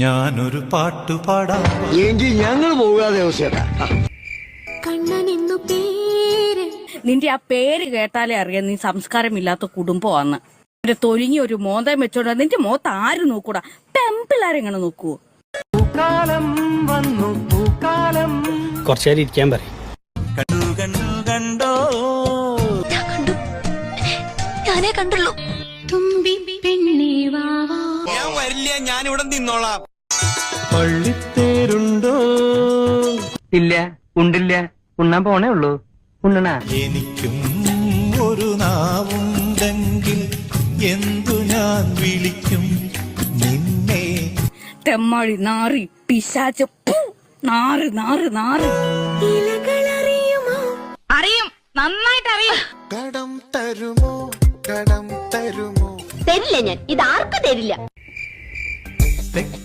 ഞാനൊരു പാട്ടുപാടാം എങ്കിൽ ഞങ്ങൾ പോകാതെ നിന്റെ ആ പേര് കേട്ടാലേ അറിയാം നീ സംസ്കാരമില്ലാത്ത കുടുംബമാന്ന്. ഒരു തൊലിങ്ങി ഒരു മോന്തം വെച്ചോണ്ട് നിന്റെ മോത്ത് ആര് നോക്കൂടാ? പെമ്പിള്ളാരെങ്ങനെ നോക്കൂ? കുറച്ചേരം ഇരിക്കാൻ പറയും. കണ്ടോ ഞാനേ കണ്ടുള്ളൂ. തുമ്പി പെണ്ണേ വാവാ. ഞാൻ വരില്ല, ഞാൻ ഇവിടെ നിന്നോളാം. പള്ളിത്തേരുണ്ടോ? ഇല്ല, ഉണ്ടില്ല, ഉണ്ണാൻ പോണേ ഉള്ളൂ. ഉണ്ണണ എനിക്കും ഒരു നാവുണ്ടെങ്കിൽ എന്തു ഞാൻ വിളിക്കും നിന്നെ? തെമ്മാഴി നാറി പിശാച് നാറ് നാറ് നാറ്. അറിയും, നന്നായിട്ട് അറിയും. കടം തരുമോ, കടം തരുമോ? തരില്ല, ഞാൻ ഇത് ആർക്കും തരില്ല.